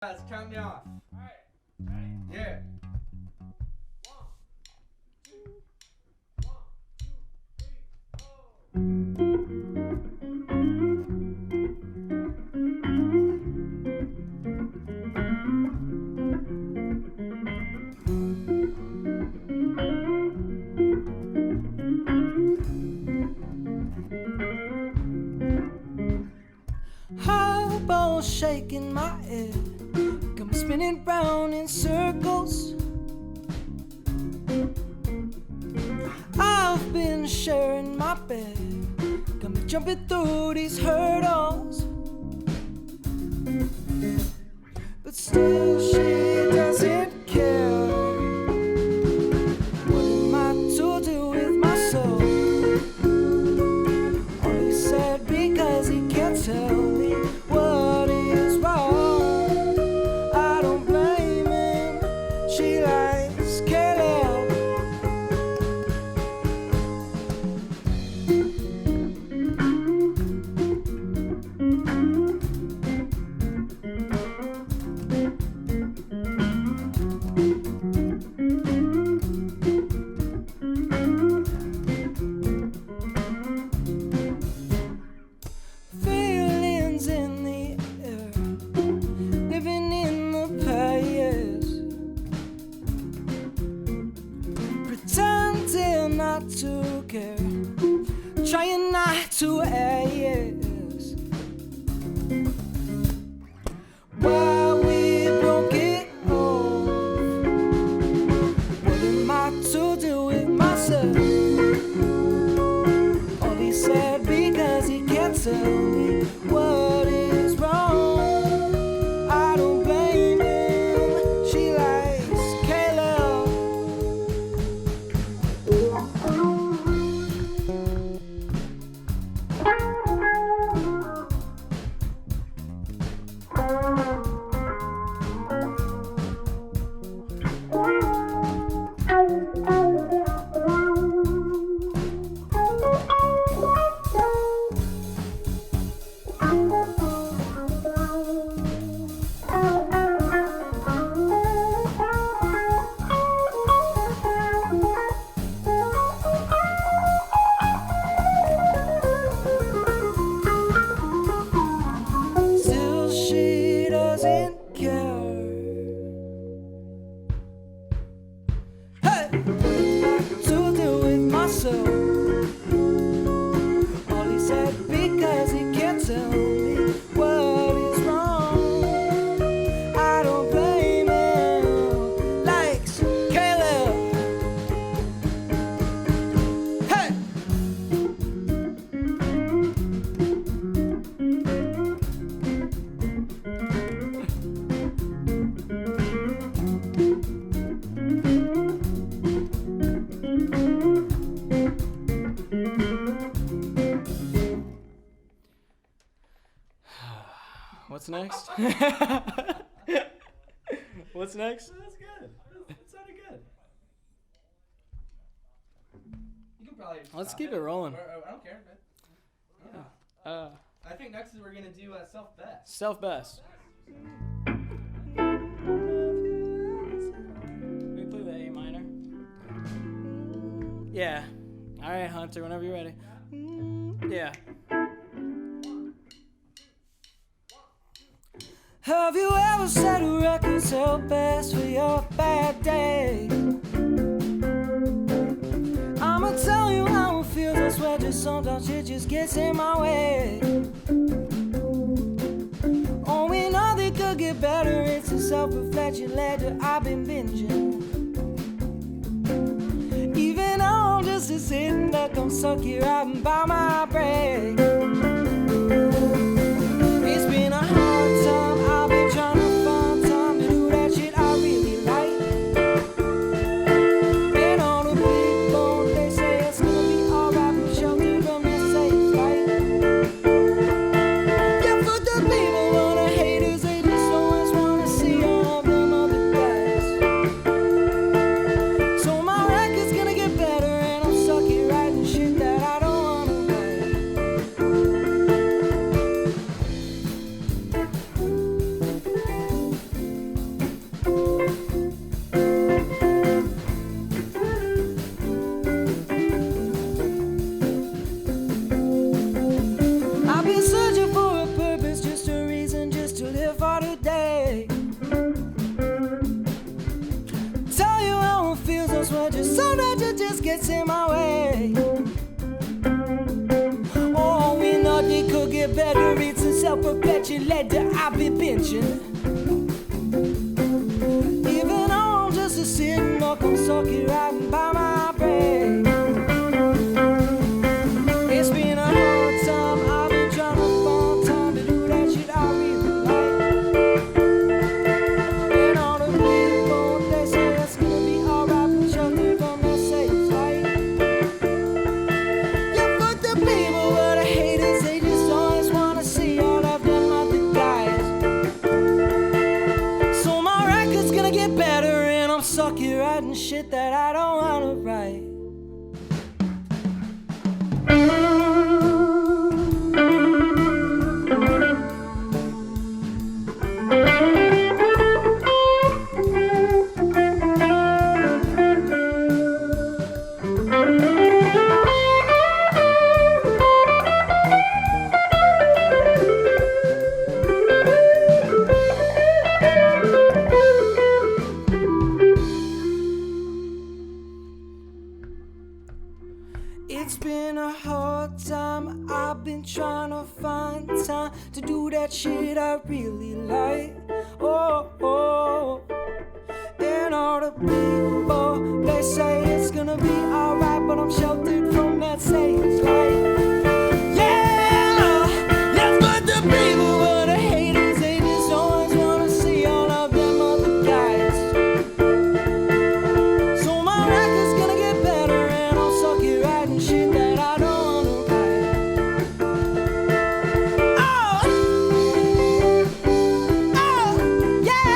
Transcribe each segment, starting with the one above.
Guys, count me off. Alright, ready? Yeah. 1, 2, 1, 2, 4. Highball shaking my head, come spinning round in circles. I've been sharing my bed, come jumping through these hurdles. But still she doesn't care. What am I to do with myself? All he said because he can't tell me what is wrong. I don't blame him. She likes Caleb. Feelings in the air, living in the past, pretending not to care, trying not to ask why we broke it off. What am I to do with myself? All he said because he can't tell me what is wrong. I don't blame him. She likes Caleb. Still she doesn't care. Hey! What to do with myself? All he said because he can't tell me what is wrong. I don't blame him. Likes Caleb. Hey! What's next? What's next? That's good. That sounded good. You can probably. Let's stop keep it rolling. Or, I don't care. But, yeah. I think next is we're gonna do self best. Self best. We play the A minor. Yeah. All right, Hunter. Whenever you're ready. Yeah. Have you ever said a record's your best for your bad day? I'ma tell you how it feels. I swear just sometimes shit just gets in my way. Oh, we know they could get better. It's a self-reflection letter I've been binging. Even though I'm just a sitting duck, I'm stuck here riding by my break. It's been a hard time. I've been trying to find time to do that shit I really like. And all the people, they say it's gonna be alright, but shelter from the safe flight. Yeah, for the people, all the haters, they just always wanna see all of them other guys. So my record's gonna get better, and I'm stuck here writing shit that I don't wanna write. sometimes it just gets in my way. Oh, we know they could get better. It's a self-perpetuator. I've been pinching. Even though I'm just a sitting up, I'm sucking riding by my brain. It's been a hard time. I've been trying to find time to do that shit I really like. And all the people, they say it's gonna be alright, but shelter from that safe light. Yeah, fuck the people, but the haters, they just always wanna see all of them other guys. So my record's gonna get better, and I'm sucky writing shit that I don't wanna write. It's been a hard time. I've been trying to find time to do that shit I really like. Oh, oh. And all the people, they say it's gonna be alright, but I'm sheltered from that stage light. Yeah, that's what the people, but the haters, they just always wanna see all of them other guys. So my record's gonna get better, and I'll suck it writing shit that I don't wanna write. Oh, yeah.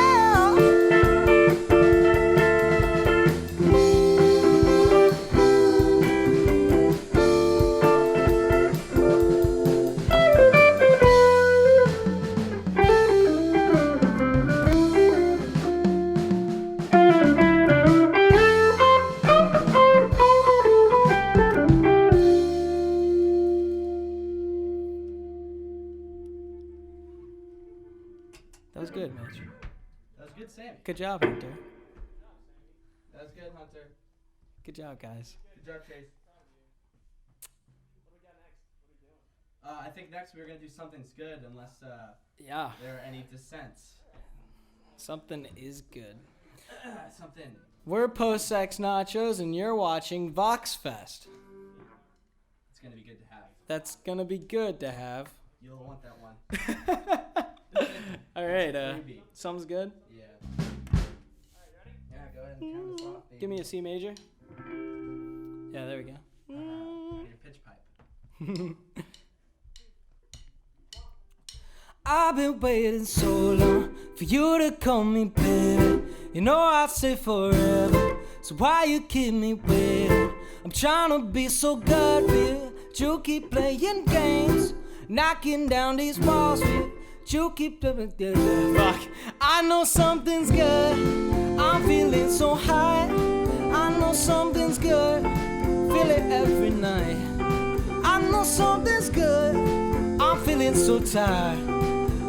That was good, Mitch. That was good, Sammy. Good job, Hunter. That was good, Hunter. Good job, guys. Good job, Chase. I think next we're gonna do Something's Good, unless Yeah, there are any dissents. something is good. Something. We're post Sex Nachos, and you're watching Vox Fest. It's gonna be good to have. That's gonna be good to have. You'll want that one. All right, Freebie. something's good. Yeah. Yeah, go ahead and turn this off, baby. Give me a C major. Yeah, there we go. Your pitch pipe. I've been waiting so long for you to call me baby. You know I'd say forever, so why you keep me waiting? I'm trying to be so good for you, but you keep playing games, knocking down these walls for you. You keep fuck. I know something's good. I'm feeling so high. I know something's good. Feel it every night. I know something's good. I'm feeling so tired.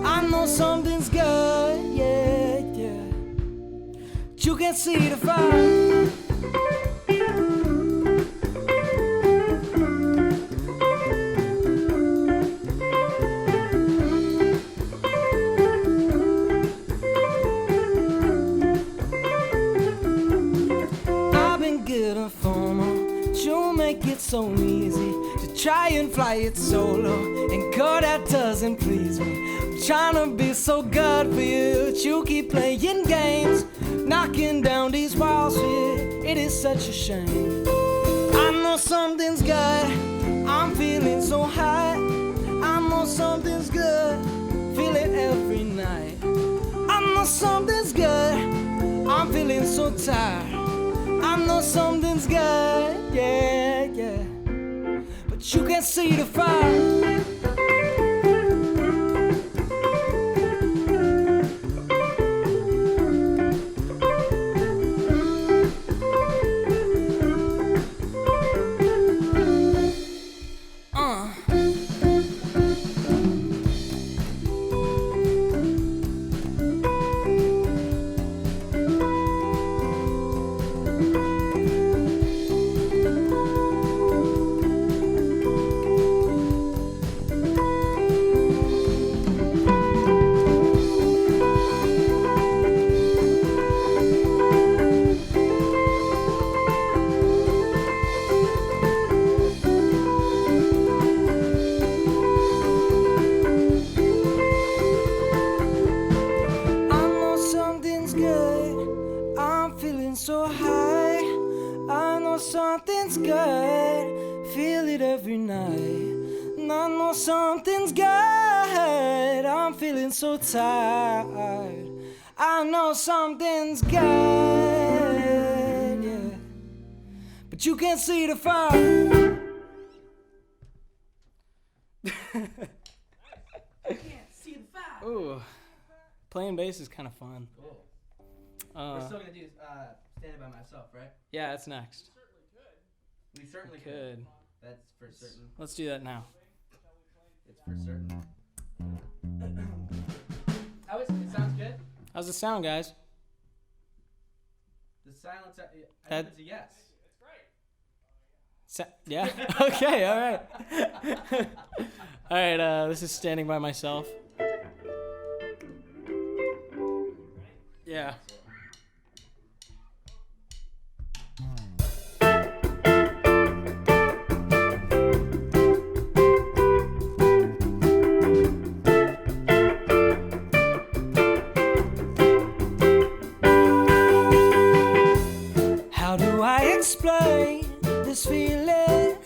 I know something's good. Yeah, yeah. You can see the fire. Make it so easy to try and fly it solo, and girl, that doesn't please me. I'm trying to be so good for you, but you keep playing games, knocking down these walls for you. It is such a shame. I know something's good. I'm feeling so high. I know something's good. Feel it every night. I know something's good. I'm feeling so tired. I know something's good, yeah, yeah. But you can't see the fire. something's good. Feel it every night. And I know something's good. I'm feeling so tired. I know something's good, yeah. But you can't see the fire. Can't see the fire. Ooh, playing bass is kind of fun. Cool. We're still gonna do Standing by Myself, right? Yeah, that's next. We certainly Could. That's for certain. Let's do that now. It's for certain. It sounds good. How's it sound, guys? The silence. I That- think it's a yes. Yeah? Okay, all right. All right, this is Standing by Myself. Yeah. How do I explain this feeling?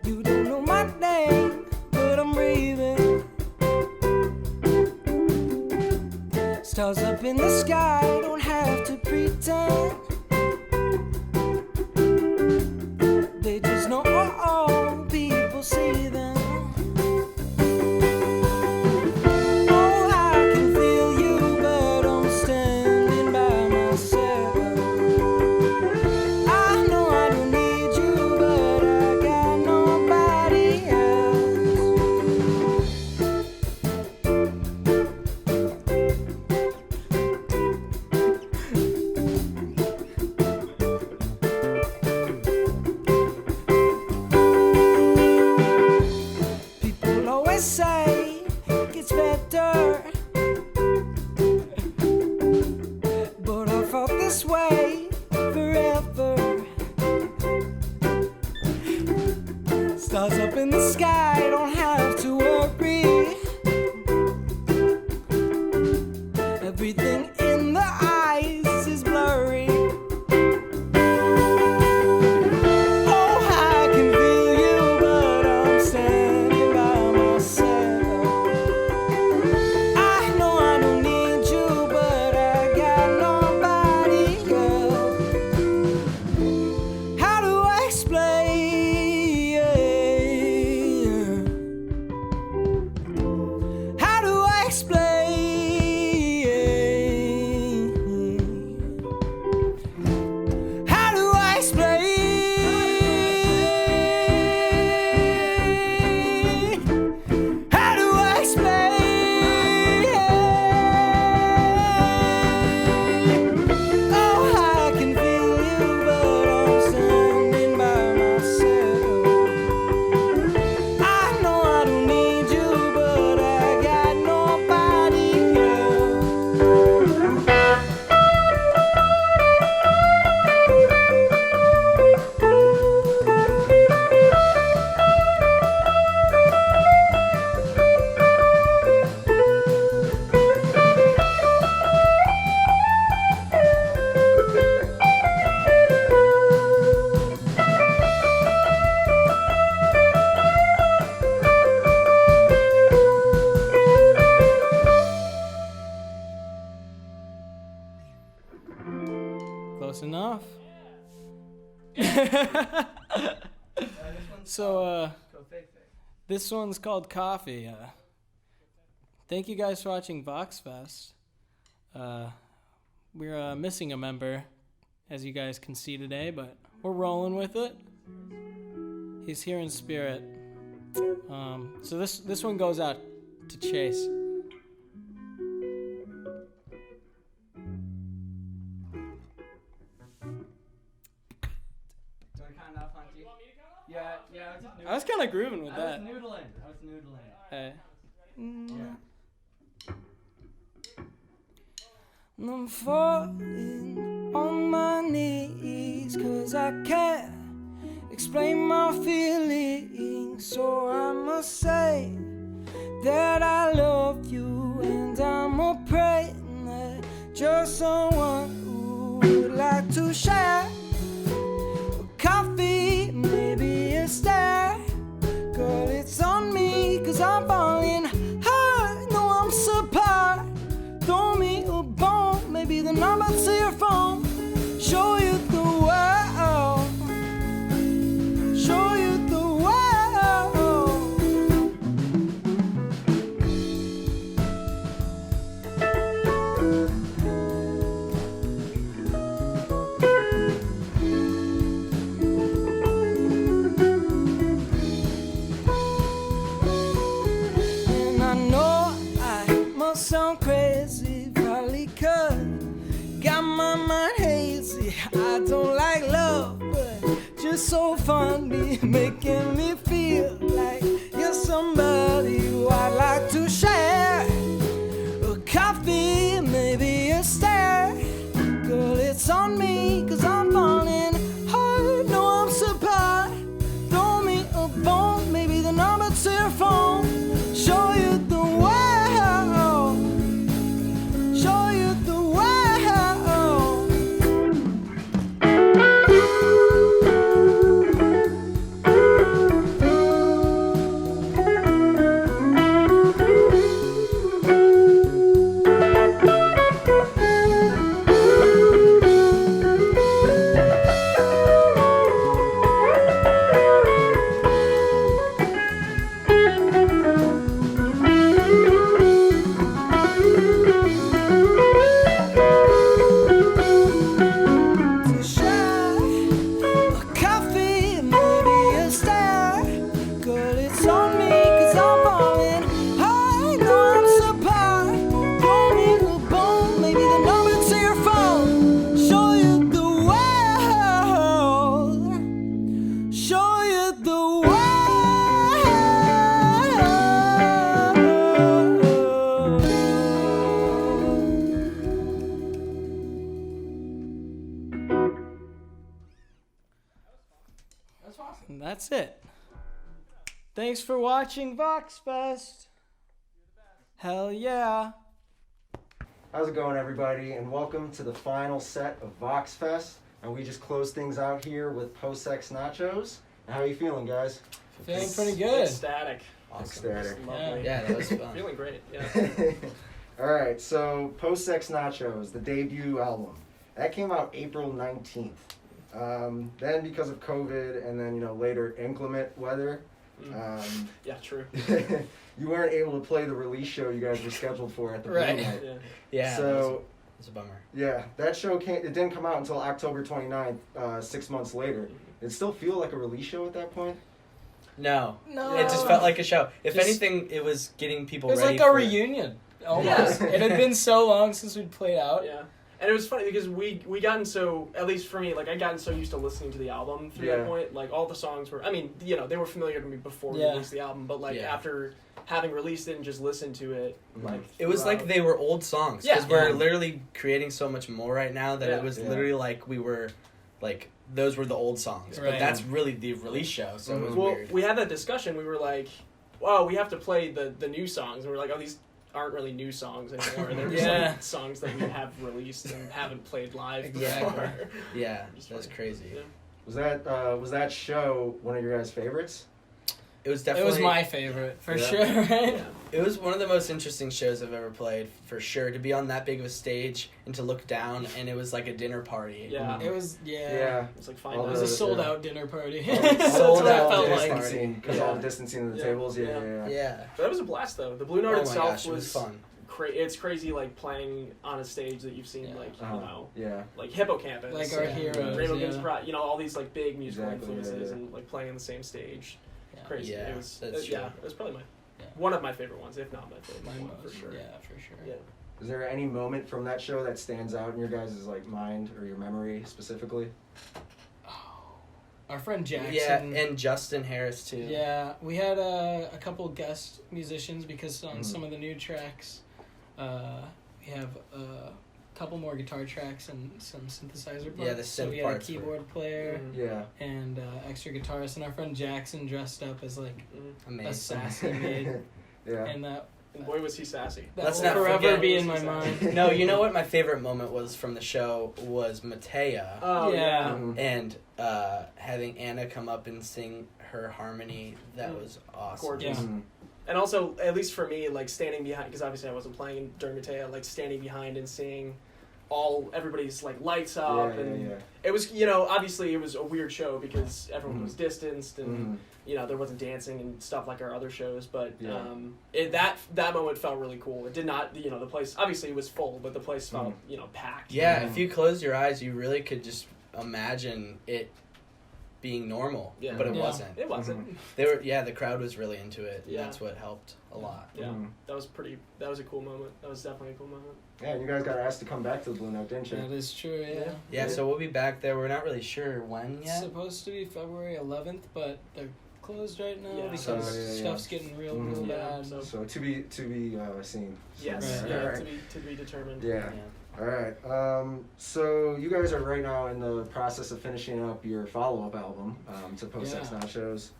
You don't know my name, but I'm breathing. Stars up in the sky, don't have to pretend. They just know all people see them. Oh, I can feel you, but I'm standing by myself. I know I don't need you, but I got nobody else. People always say it gets better, but I felt this way forever. Stars up in the sky, don't have to worry. Everything in the eyes is blurry. Oh, I can feel you, but I'm standing by myself. I know I don't need you, but I got nobody else. How do I explain? How do I explain? How do I explain? How do I explain? Oh, I can feel you, but I'm standing by myself. I know I don't need you, but I got nobody else. Close enough. So, this one's called Coffee. Thank you guys for watching Vox Fest. We're missing a member, as you guys can see today, but we're rolling with it. He's here in spirit. So this one goes out to Chase. Yeah, I was just I was kind of grooving with that. I was noodling. Hey. Yeah. I'm falling on my knees, 'cause I can't explain my feelings. So I must say that I love you, and I'm a praying that just someone who would like to share coffee, maybe a stare. Girl, it's on me, cause I'm falling hard. No, I'm super. Throw me a bone, maybe the number to your phone. Show you the world. Show you the world. And I know I must sound crazy, probably 'cause got my mind hazy. I don't like love, but just so funny, making me feel like you're somebody who I'd like to share a coffee, maybe a stare. Girl, it's on me, cause I'm falling hard. No, I'm surprised. Throw me a bone, maybe the number to your phone. Show you the world. Show you the world. To share a coffee, maybe a stare. Girl, it's on me, cause I'm falling hard. No, I'm surprised. Throw me a bone, maybe the number to your phone. Show you the world. Show you the That's awesome. And that's it. Thanks for watching Vox Fest. Hell yeah. How's it going, everybody? And welcome to the final set of Vox Fest. And we just closed things out here with Sex Nachos. How are you feeling, guys? Feeling pretty good. Ecstatic. Ecstatic. Lovely. Yeah, that was fun. Feeling great. Yeah. All right, so Sex Nachos, the debut album, that came out April 19th. Then because of COVID and then, later inclement weather, Yeah, true. you weren't able to play the release show you guys were scheduled for at the Right. night. Yeah. Yeah, So, it's a bummer. yeah, that show it didn't come out until October 29th, 6 months later. It still feel like a release show at that point? No, No. it just felt like a show. If Just- anything, it was getting people It was ready like a for reunion, almost. It had been so long since we'd played out. Yeah. And it was funny because we gotten so, at least for me, like I gotten so used to listening to the album through Yeah. that point. Like all the songs were, I mean, they were familiar to me before we Yeah. released the album, but like Yeah. after having released it and just listened to it, like It was like throughout. they were old songs. Yeah. Because we're Yeah. literally creating so much more right now that Yeah. it was Yeah. literally like we were, like, those were the old songs. Right. But that's really the release show, so it was Well, weird. we had that discussion. We were like, "Wow, we have to play the new songs." And we're like, "Oh, these aren't really new songs anymore. They're just Yeah. like songs that we have released and haven't played live Exactly. before." Yeah, Just that's funny. crazy. Yeah. Was that show one of your guys' favorites? It was It definitely... was my favorite, for Yeah. sure, right? Yeah. It was one of the most interesting shows I've ever played, for sure. To be on that big of a stage and to look down, and it was like a dinner party. Yeah. It was, yeah. Yeah. It's like fine. All It was a the- sold-out dinner party. Sold That's what out it felt like. distancing, because all the distancing of the Yeah. tables. Yeah, Yeah. yeah, yeah. Yeah. But that was a blast, though. The Blue Note Oh my itself gosh, it was fun. It's crazy, like playing on a stage that you've seen, Yeah. like Yeah. like Hippocampus, Like our Yeah. heroes, Rainbow yeah. Games Pride, all these like big musical Exactly, yeah, influences, yeah. and like playing on the same stage. Yeah. Crazy. Yeah, It was. that's Yeah, true. it was probably Yeah. one of my favorite ones, if not my favorite Mine one, was, for sure. yeah, for sure. Yeah. Is there any moment from that show that stands out in your guys' like mind or your memory specifically? Our friend Jackson. Yeah, and Justin Harris, too. Yeah, we had a couple guest musicians because on Mhm. some of the new tracks, we have a couple more guitar tracks and some synthesizer parts. Yeah, the so synth we had a parts were- keyboard player Mhm. Yeah. and extra guitarist, and our friend Jackson dressed up as like Mhm. a Amazing. sassy maid, Yeah. and that And boy, was he sassy. That Let's will not forever forget- be in my mind. No, you know what my favorite moment was from the show was Matea. Oh, Yeah. Mhm. And having Anna come up and sing her harmony, that was awesome. Gorgeous. Yeah. Mhm. And also, at least for me, like standing behind, because obviously I wasn't playing during Matea, like standing behind and seeing everybody's like lights up, and it was, obviously it was a weird show because everyone was distanced and Mhm. there wasn't dancing and stuff like our other shows, but Yeah. that moment felt really cool. It did not, the place obviously was full, but the place felt packed. Yeah, Mhm. if you closed your eyes, you really could just imagine it being normal, Yeah. but it Yeah. wasn't. It wasn't. The crowd was really into it, and Yeah. that's what helped a lot. Yeah, Mhm. that was a cool moment. That was definitely a cool moment. Yeah, you guys got asked to come back to the Blue Note, didn't you? That is true, yeah. Yeah, so we'll be back there. We're not really sure when It's yet. supposed to be February 11th, but they're closed right now Yeah. because So, yeah. stuff's getting real Mhm. bad. Yeah, so So to be seen. yes, Right. yeah, Alright. to be determined. Yeah. All right. So you guys are right now in the process of finishing up your follow-up album to Post Sex Yeah. Nachos.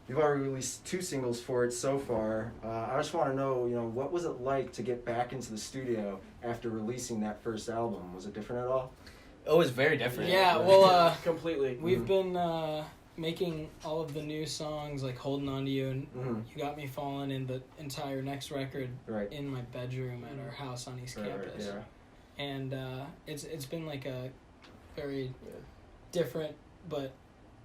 You've already released 2 singles for it so far. I just want to know, what was it like to get back into the studio after releasing that first album? Was it different at all? It was very different. Yeah, well, Completely. we've been making all of the new songs, like Holding On To You, and Mhm. You Got Me Falling in the entire next record Right. in my bedroom at our house on East Right. Campus. Yeah. And it's been like a very different but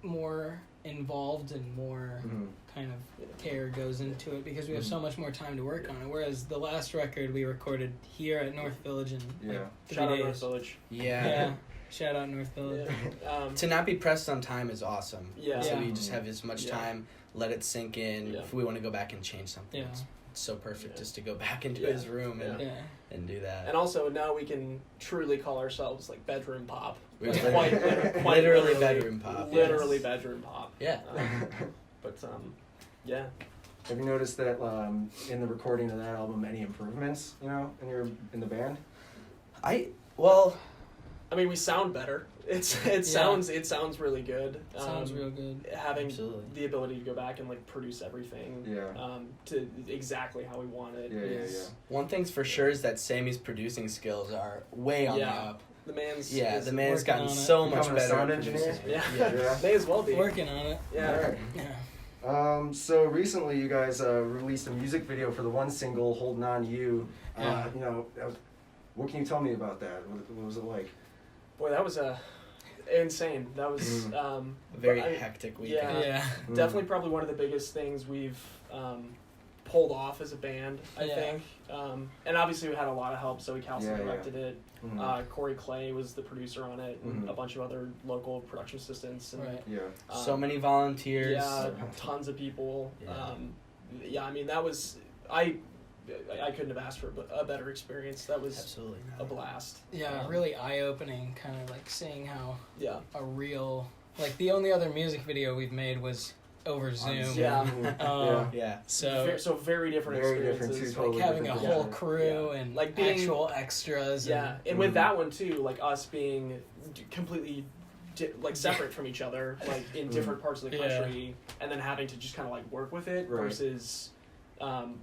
more involved and more Mhm. kind of care goes into it because we have so much more time to work on it. Whereas the last record we recorded here at North Village in like Yeah. 3 Shout out days. North Village. Yeah. Yeah. Shout out North Village. Yeah. To not be pressed on time is awesome. Yeah. So Yeah. we just have as much Yeah. time, let it sink in. Yeah. If we want to go back and change something, Yeah. it's so perfect Yeah. just to go back into Yeah. his room and, Yeah. and do that. And also now we can truly call ourselves like bedroom pop. We're Like, literally- quite literally bedroom pop, Literally yes. bedroom pop. Yeah. But yeah. Have you noticed that in the recording of that album, any improvements, in the band? Well, I mean, we sound better. It sounds really good. Sounds real good. Having Absolutely. the ability to go back and like produce everything. Yeah. To exactly how we want it. Yeah. one thing's for sure is that Sammy's producing skills are way on the Yeah. up. The man's Yeah, is the man's working gotten on it. so much Becoming a better. sound at engineer? producing. Yeah. Yeah. May as well be. Working on it. Yeah. All right. Yeah. So recently you guys released a music video for the one single, Holding On To You. Yeah. What can you tell me about that? What was it like? Boy, that was insane. That was A very I- hectic week. yeah. Yeah. definitely probably one of the biggest things we've pulled off as a band, I Yeah. think. And obviously we had a lot of help. Zoe Calson Yeah, yeah. directed it. Mhm. Corey Clay was the producer on it, and Mhm. a bunch of other local production assistants. And, Right. Yeah. So many volunteers. Yeah, tons of people. Yeah. I mean, that was I couldn't have asked for a better experience. That was Absolutely a not. blast. Yeah, really eye-opening, kind of like seeing how Yeah. a real, like the only other music video we've made was over Zoom. Yeah. Yeah. So So very different Very different experiences. too, totally like having a different, whole yeah. crew and Like being- actual extras. Yeah, and Mhm. with that one too, like us being completely like separate from each other, like in different parts of the Yeah. country, and then having to just kind of like work with it Right. versus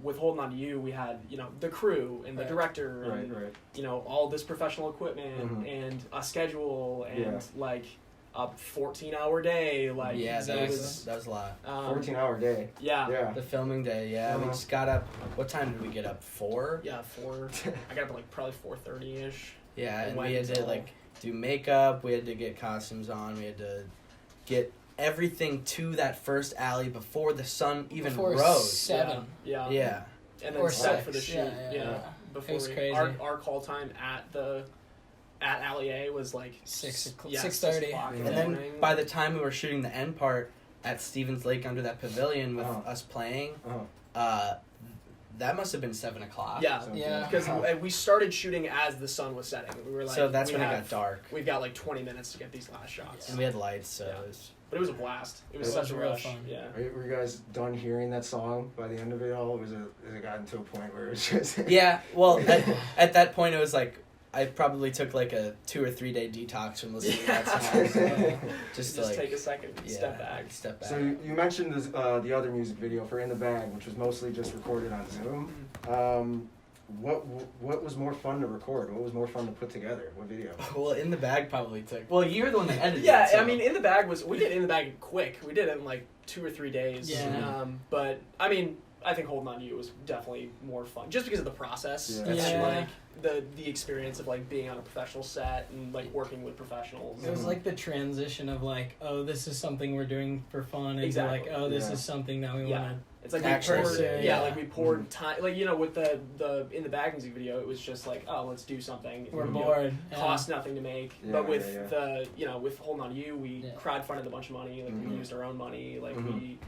with Holding On To You, we had the crew and the Right. director and Right. all this professional equipment Mhm. and a schedule and Yeah. like a 14-hour day, like Yeah, Exactly. that was a lot. 14-hour day. Yeah. Yeah. The filming day, yeah. We Uh-huh. just got up. What time did we get up? 4? Yeah, I got up at like probably 4:30ish. Yeah, and Went we had to until- like do makeup. We had to get costumes on. We had to get everything to that first alley before the sun even Before rose. 7. Yeah. Yeah. And then Or set for the 6, shoot. yeah, Yeah. yeah. Before was crazy. Our call time at Alley A was like 6:30. 6:00 in And the then morning. by the time we were shooting the end part at Stevens Lake under that pavilion with Uh-huh. us playing, Uh-huh. that must have been 7 o'clock. Yeah. Yeah. Because we started shooting as the sun was setting. We were like, So that's we when it have- got dark. We've got like 20 minutes to get these last shots. And we had lights, so Yeah. it was... But it was a blast. It was It such was a real rush. fun. Yeah. Were you guys done hearing that song by the end of it all? Has it gotten to a point where it's just... Yeah, well, at that point it was like, I probably took like a 2 or 3 day detox from listening to that song. Just to, like, take a second, step back. Step back. So you mentioned this, the other music video for In the Bag, which was mostly just recorded on Zoom. What was more fun to record? What was more fun to put together? What video? Well, In the Bag probably took. Well, you're the one that edited. Yeah, it, so. I mean, In the Bag we did In the Bag quick. We did it in like 2 or 3 days. Yeah. But I mean, I think Holding On to You was definitely more fun, just because of the process. Yeah. And Yeah. like the experience of like being on a professional set and like working with professionals. It was like the transition of like, oh, this is something we're doing for fun, and Exactly. like, oh, this Yeah. is something that we Yeah. want It's like Actually, we poured, yeah. like we poured time, like with the In the Bag music video, it was just like, oh, let's do something. to. We're You know, bored. Cost nothing to make, Yeah, but with yeah. with Holding On to You, we Yeah. crowdfunded a bunch of money. Like we Mhm. used our own money. Like Mhm. we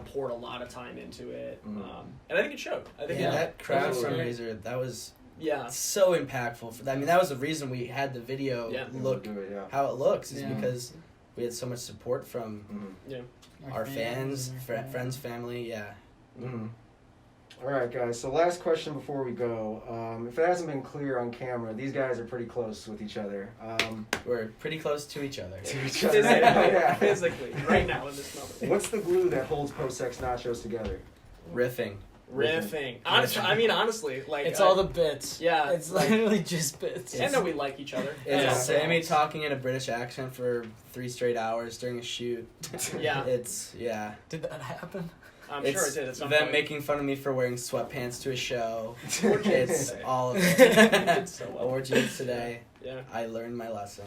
poured a lot of time into it, Mhm. and I think it showed. I think Yeah, it, that crowd was great. fundraiser, that was yeah, so impactful. I mean, that was the reason we had the video Yeah. look Do it, yeah. how it looks, is Yeah. because we had so much support from our fans, friends, family. Yeah. Mm-hmm. All right, guys. So last question before we go. If it hasn't been clear on camera, these guys are pretty close with each other. We're pretty close to each other. To each other. physically, Yeah. physically, right now in this moment. What's the glue that holds Sex Nachos together? Riffing. Riffing. Honestly, like It's all the bits. Yeah, It's like- literally just bits. and that we like each other. It's Yeah. Sammy talking in a British accent for 3 straight hours during a shoot. Yeah. It's, yeah. Did that happen? I'm It's sure it did at some them point. making fun of me for wearing sweatpants to a show. Orgies It's today. all of You it. did so well. Orgies today. Yeah. I learned my lesson.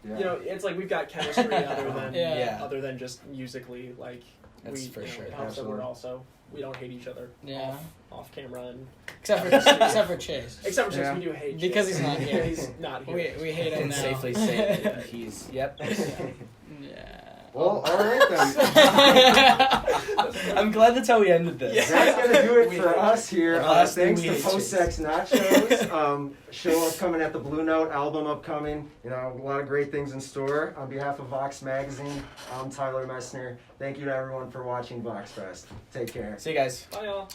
Yeah. You know, it's like we've got chemistry other than Yeah. other than just musically. Like That's for you know, sure. It helps that Absolutely. we're also we don't hate each other. Yeah. Off camera and Except for Chase. except for Yeah. Chase, we do hate Because Chase. he's not here. He's not here. We hate him And now. safely say that he's, yep. Yeah. Well, all right then. I'm glad that's how we ended this. That's gonna do it We for hate us here. The last thing Thanks we to hate Post Sex Nachos. Show upcoming at the Blue Note, album upcoming. You know, a lot of great things in store. On behalf of Vox Magazine, I'm Tyler Messner. Thank you to everyone for watching Vox Fest. Take care. See you guys. Bye, y'all.